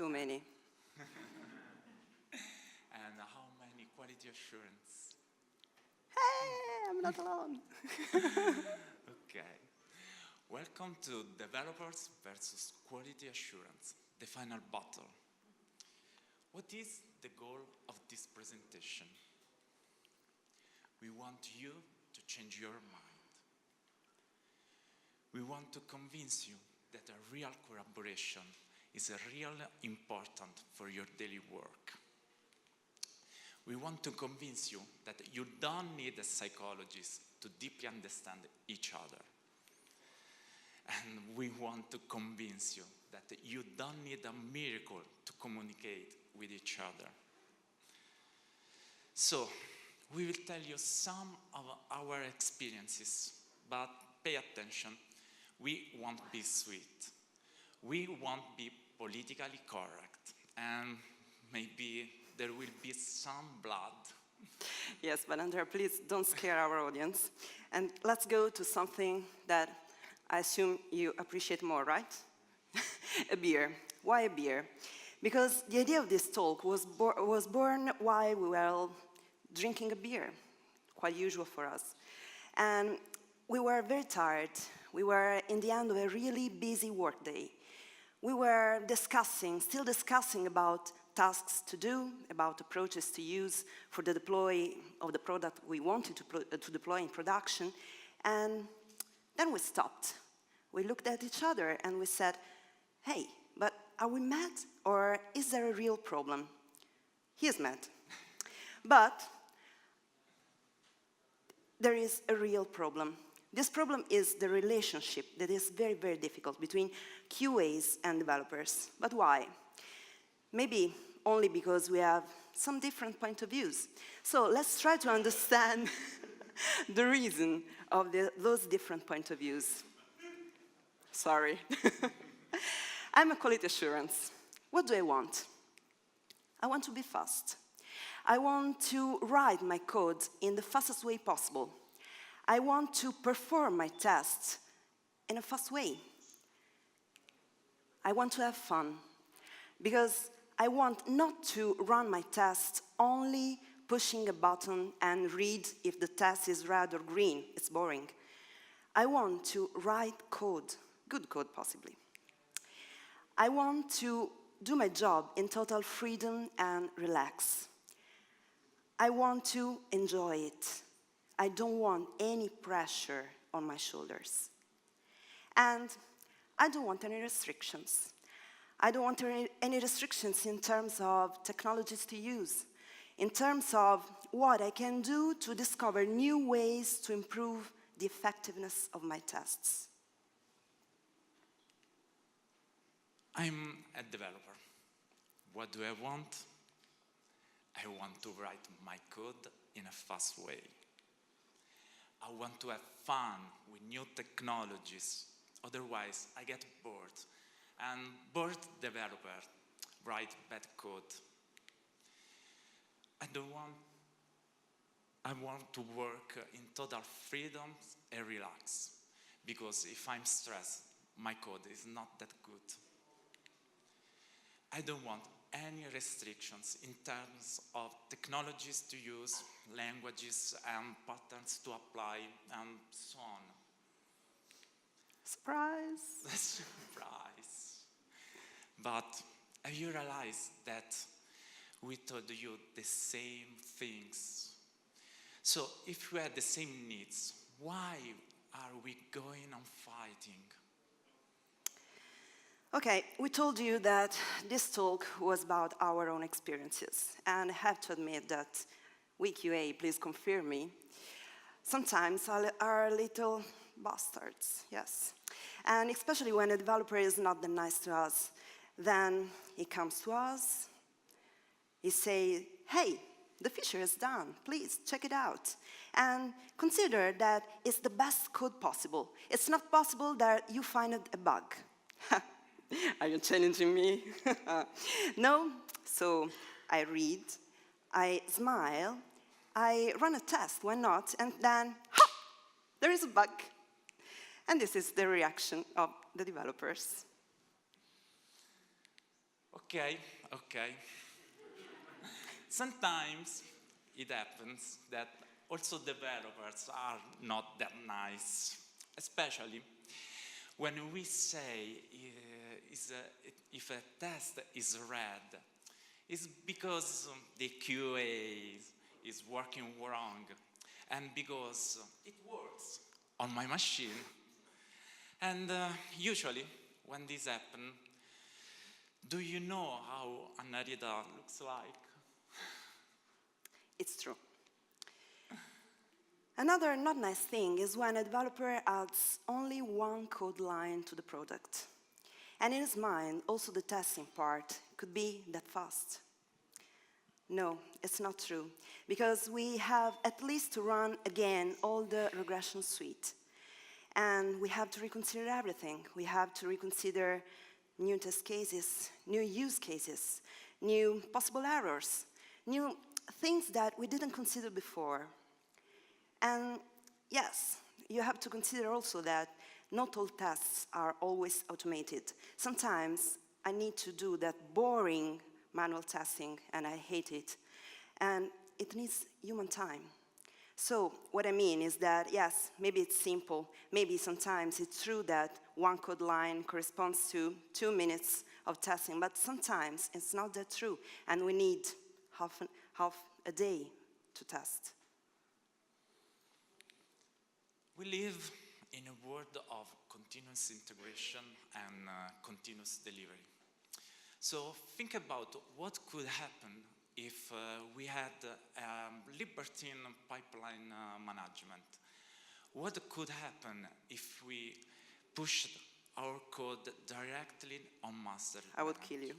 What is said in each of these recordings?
Too many. And how many quality assurance? Hey, I'm not alone. Okay. Welcome to Developers versus Quality Assurance, the final battle. What is the goal of this presentation? We want you to change your mind. We want to convince you that a real collaboration is really important for your daily work. We want to convince you that you don't need a psychologist to deeply understand each other. And we want to convince you that you don't need a miracle to communicate with each other. So, we will tell you some of our experiences, but pay attention, we won't be sweet. We won't be politically correct, and maybe there will be some blood. Yes, but Andrea, please don't scare our audience. And let's go to something that I assume you appreciate more, right? A beer. Why a beer? Because the idea of this talk was born while we were drinking a beer, quite usual for us. And we were very tired. We were in the end of a really busy workday. We were still discussing about tasks to do, about approaches to use for the deploy of the product we wanted to deploy in production. And then we stopped. We looked at each other and we said, hey, but are we mad or is there a real problem? He is mad. But there is a real problem. This problem is the relationship that is very, very difficult between QAs and developers. But why? Maybe only because we have some different point of views. So let's try to understand the reason of those different point of views. Sorry. I'm a quality assurance. What do I want? I want to be fast. I want to write my code in the fastest way possible. I want to perform my tests in a fast way. I want to have fun, because I want not to run my tests only pushing a button and read if the test is red or green. It's boring. I want to write code, good code possibly. I want to do my job in total freedom and relax. I want to enjoy it. I don't want any pressure on my shoulders. And I don't want any restrictions. I don't want any restrictions in terms of technologies to use, in terms of what I can do to discover new ways to improve the effectiveness of my tests. I'm a developer. What do I want? I want to write my code in a fast way. I want to have fun with new technologies. Otherwise, I get bored. And bored developers write bad code. I want to work in total freedom and relax. Because if I'm stressed, my code is not that good. I don't want any restrictions in terms of technologies to use, languages and patterns to apply, and so on. Surprise! Surprise! But have you realized that we told you the same things? So if we had the same needs, why are we going on fighting? Okay, we told you that this talk was about our own experiences, and I have to admit that we QA, please confirm me, sometimes are little bastards, yes. And especially when a developer is not that nice to us, then he comes to us, he says, hey, the feature is done, please check it out. And consider that it's the best code possible. It's not possible that you find a bug. Are you challenging me? No? So I read, I smile, I run a test, why not? And then, ha! There is a bug. And this is the reaction of the developers. Okay, okay. Sometimes it happens that also developers are not that nice, especially when we say if a test is red, it's because the QA is working wrong and because it works on my machine. And usually when this happens, do you know how Annarita looks like? It's true. Another not nice thing is when a developer adds only one code line to the product. And in his mind, also the testing part could be that fast. No, it's not true, because we have at least to run again all the regression suite. And we have to reconsider everything. We have to reconsider new test cases, new use cases, new possible errors, new things that we didn't consider before. And yes, you have to consider also that not all tests are always automated. Sometimes I need to do that boring manual testing, and I hate it. And it needs human time. So what I mean is that, yes, maybe it's simple. Maybe sometimes it's true that one code line corresponds to 2 minutes of testing, but sometimes it's not that true, and we need half a day to test. We live in a world of continuous integration and continuous delivery. So think about what could happen if we had libertine pipeline management. What could happen if we pushed our code directly on master? I would kill you.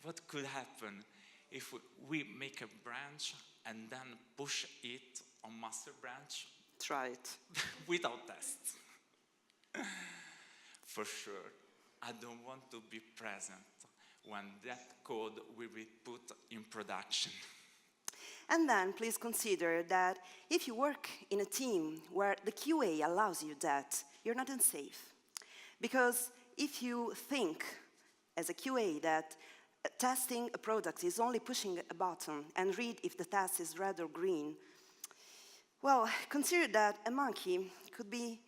What could happen if we make a branch and then push it on master branch? Try it. Without tests. For sure, I don't want to be present when that code will be put in production. And then please consider that if you work in a team where the QA allows you that, you're not unsafe. Because if you think, as a QA, that testing a product is only pushing a button and read if the test is red or green, well, consider that a monkey could be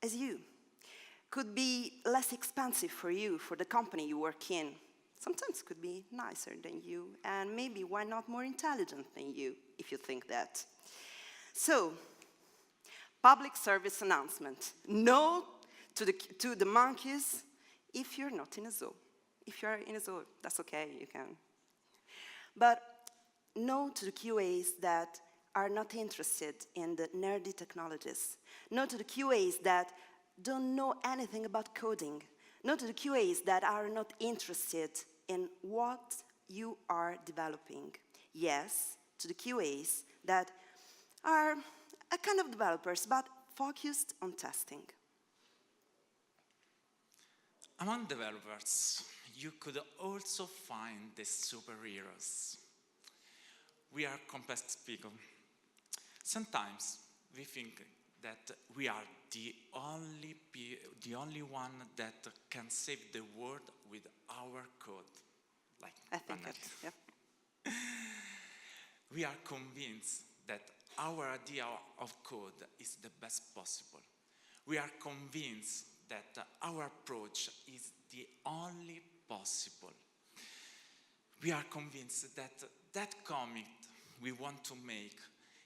as you, could be less expensive for you, for the company you work in. Sometimes could be nicer than you, and maybe why not more intelligent than you, if you think that. So, public service announcement. No to the monkeys if you're not in a zoo. If you're in a zoo, that's okay, you can. But no to the QAs that are not interested in the nerdy technologies. No to the QAs that don't know anything about coding. No to the QAs that are not interested in what you are developing. Yes, to the QAs that are a kind of developers, but focused on testing. Among developers, you could also find the superheroes. We are complex people. Sometimes we think that we are the only one that can save the world with our code. Like I think it, yeah. We are convinced that our idea of code is the best possible. We are convinced that our approach is the only possible. We are convinced that that commit we want to make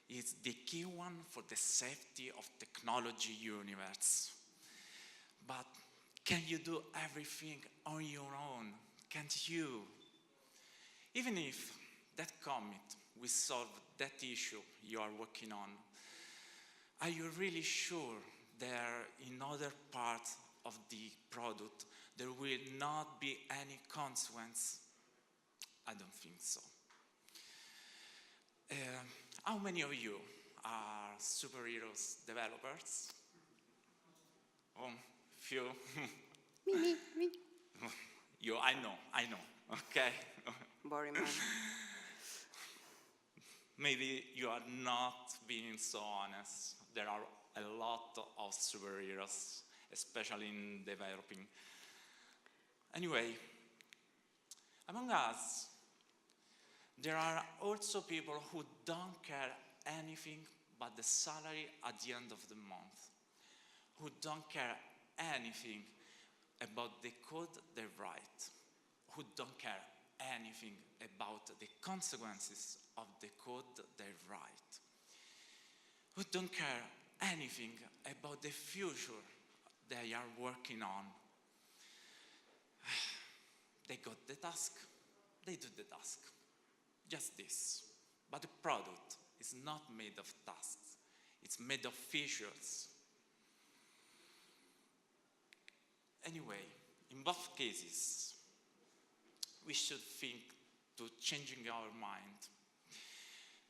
is the key one for the safety of technology universe. But can you do everything on your own? Can't you? Even if that commit will solve that issue you are working on, are you really sure there in other parts of the product there will not be any consequence? I don't think so. How many of you are superheroes developers? Oh, few. Me. You, I know, okay. Boring man. Maybe you are not being so honest. There are a lot of superheroes, especially in developing. Anyway, among us, there are also people who don't care anything but the salary at the end of the month, who don't care anything about the code they write, who don't care anything about the consequences of the code they write, who don't care anything about the future they are working on. They got the task, they do the task. Just this. But the product is not made of tasks, it's made of features. Anyway, in both cases, we should think to changing our mind,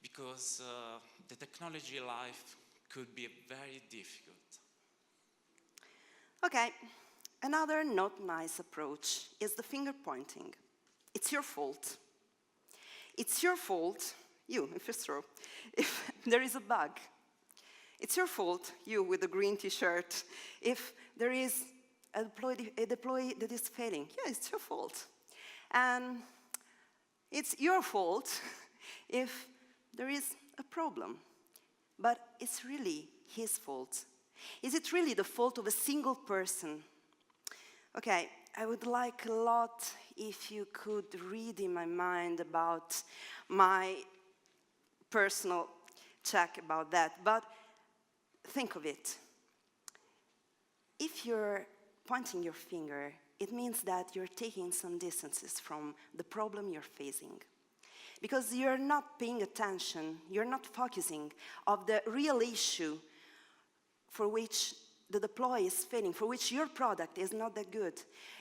because the technology life could be very difficult. Okay, another not nice approach is the finger pointing. It's your fault. It's your fault, you, if there is a bug. It's your fault, you with the green t-shirt, if there is a deploy that is failing. Yeah, it's your fault. And it's your fault if there is a problem. But it's really his fault. Is it really the fault of a single person? Okay, I would like a lot if you could read in my mind about my personal check about that. But think of it. If you're pointing your finger, it means that you're taking some distances from the problem you're facing. Because you're not paying attention, you're not focusing on the real issue for which the deploy is failing, for which your product is not that good.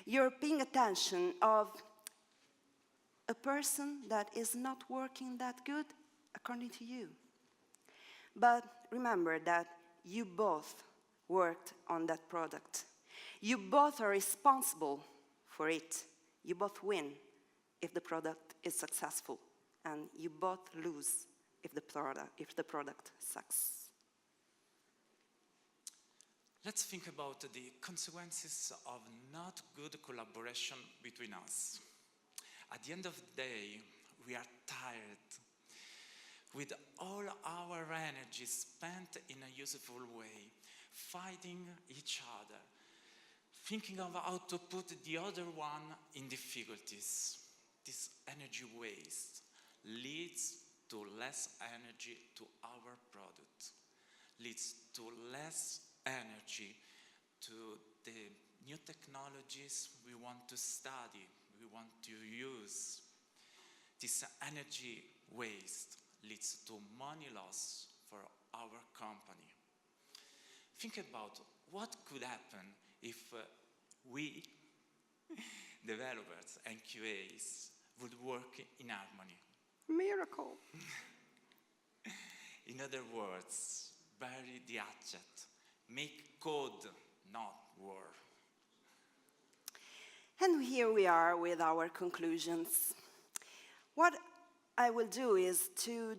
You're paying attention of a person that is not working that good according to you. But remember that you both worked on that product. You both are responsible for it. You both win if the product is successful, and you both lose if the product sucks. Let's think about the consequences of not good collaboration between us. At the end of the day, we are tired, with all our energy spent in a useful way, fighting each other, thinking of how to put the other one in difficulties. This energy waste leads to less energy to our product, leads to less energy to the new technologies we want to study, we want to use. This energy waste leads to money loss for our company. Think about what could happen if we, developers and QAs, would work in harmony. Miracle. In other words, bury the hatchet. Make code, not war. And here we are with our conclusions. What I will do is to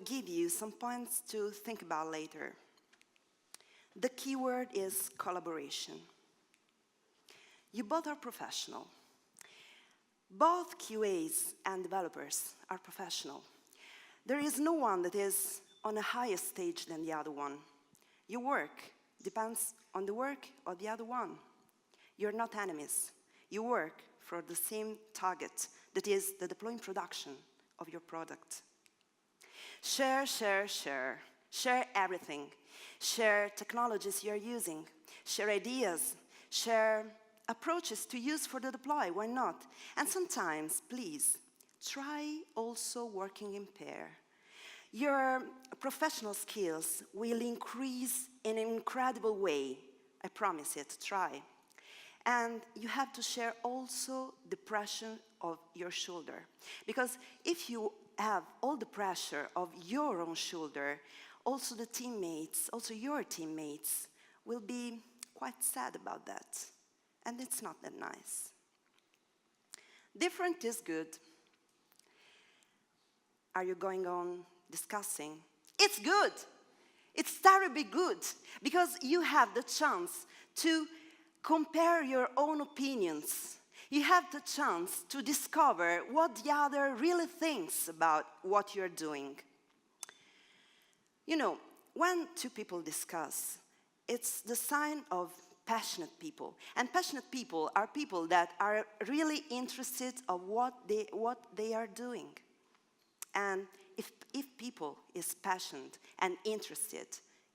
give you some points to think about later. The key word is collaboration. You both are professional. Both QAs and developers are professional. There is no one that is on a higher stage than the other one. Your work depends on the work of the other one. You're not enemies. You work for the same target, that is the deploying production of your product. Share, share, share. Share everything. Share technologies you're using. Share ideas. Share approaches to use for the deploy. Why not? And sometimes, please, try also working in pair. Your professional skills will increase in an incredible way. I promise it, try. And you have to share also the pressure of your shoulder. Because if you have all the pressure of your own shoulder, also the teammates, also your teammates, will be quite sad about that. And it's not that nice. Different is good. Are you going on discussing? It's good. It's terribly good, because you have the chance to compare your own opinions. You have the chance to discover what the other really thinks about what you're doing. You know, when two people discuss, it's the sign of passionate people. And passionate people are people that are really interested of what they are doing. And if people is passionate and interested,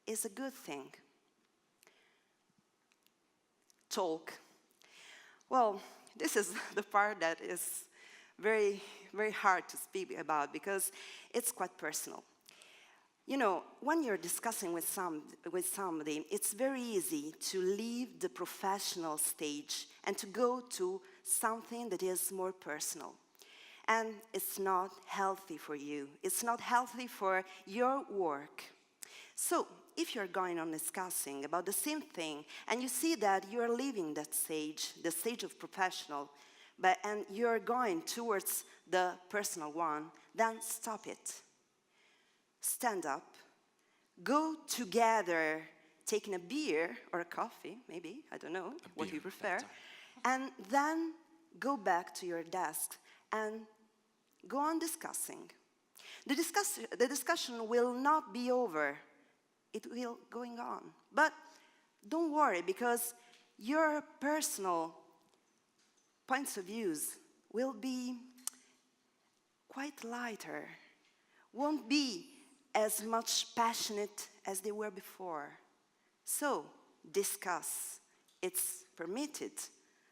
it's a good thing. Talk. Well, this is the part that is very, very hard to speak about because it's quite personal. You know, when you're discussing with somebody, it's very easy to leave the professional stage and to go to something that is more personal. And it's not healthy for you. It's not healthy for your work. So, if you're going on discussing about the same thing, and you see that you're leaving that stage, the stage of professional, and you're going towards the personal one, then stop it. Stand up, go together, taking a beer or a coffee, maybe, I don't know, what you prefer, and then go back to your desk and go on discussing. The discussion will not be over. It will going on. But don't worry, because your personal points of views will be quite lighter, won't be as much passionate as they were before. So, discuss. It's permitted.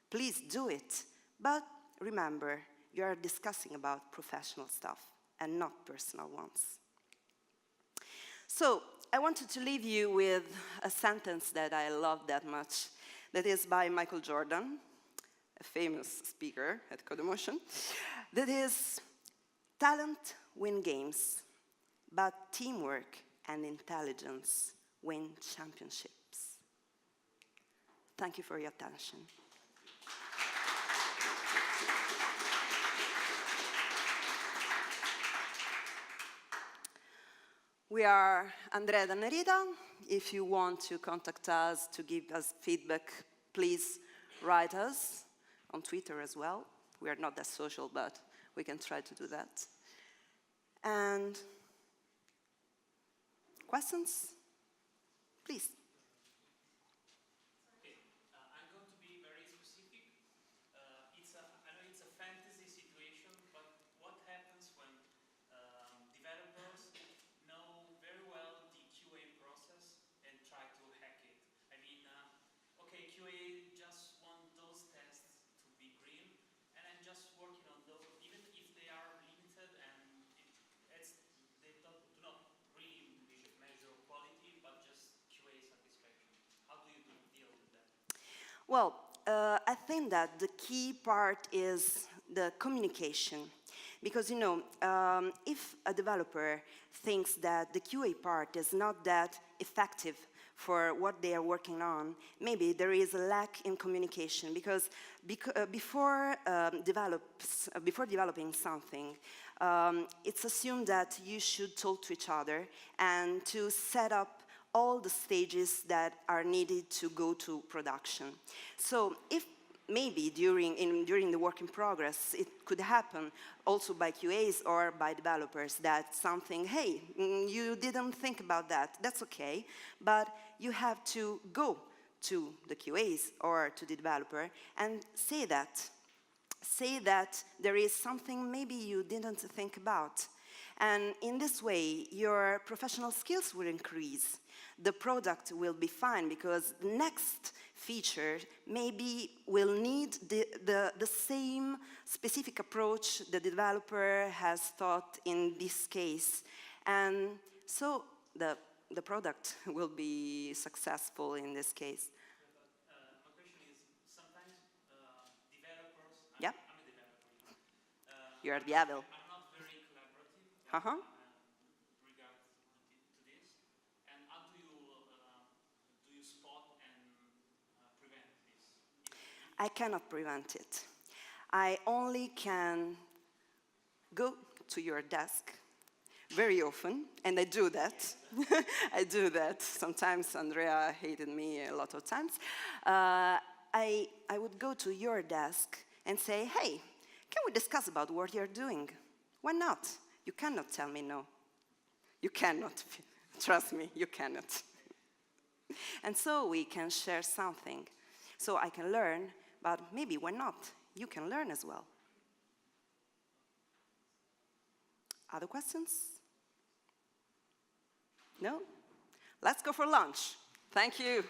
Please do it. But remember, you are discussing about professional stuff and not personal ones. So, I wanted to leave you with a sentence that I love that much, that is by Michael Jordan, a famous speaker at Codemotion, that is, talent wins games, but teamwork and intelligence win championships. Thank you for your attention. We are Andrea and Annarita. If you want to contact us to give us feedback, please write us on Twitter as well. We are not that social, but we can try to do that. And questions? Please. Okay, I'm going to be very specific. I know it's a fantasy situation, but what happens when developers know very well the QA process and try to hack it? I mean, okay, QA just want those tests to be green, and I'm just working on those, even if they are limited and they do not really measure quality, but just QA satisfaction. How do you deal with that? Well, I think that the key part is the communication. Because, you know, if a developer thinks that the QA part is not that effective for what they are working on, maybe there is a lack in communication. Because before developing something, it's assumed that you should talk to each other and to set up all the stages that are needed to go to production. So if maybe during the work in progress, it could happen also by QAs or by developers that something, hey, you didn't think about that, that's okay, but you have to go to the QAs or to the developer and say that there is something maybe you didn't think about. And in this way, your professional skills will increase. The product will be fine because the next feature maybe will need the same specific approach the developer has thought in this case. And so the product will be successful in this case. My question is, sometimes developers, Yep. I'm a developer, You're the devil. I'm not very collaborative Uh-huh. regard to this. And how do you spot and prevent this? I cannot prevent it. I only can go to your desk very often, and I do that. I do that. Sometimes Andrea hated me a lot of times. I would go to your desk and say, hey, can we discuss about what you're doing? Why not? You cannot tell me no. You cannot. Trust me, you cannot. And so we can share something. So I can learn, but maybe why not? You can learn as well. Other questions? No? Let's go for lunch. Thank you.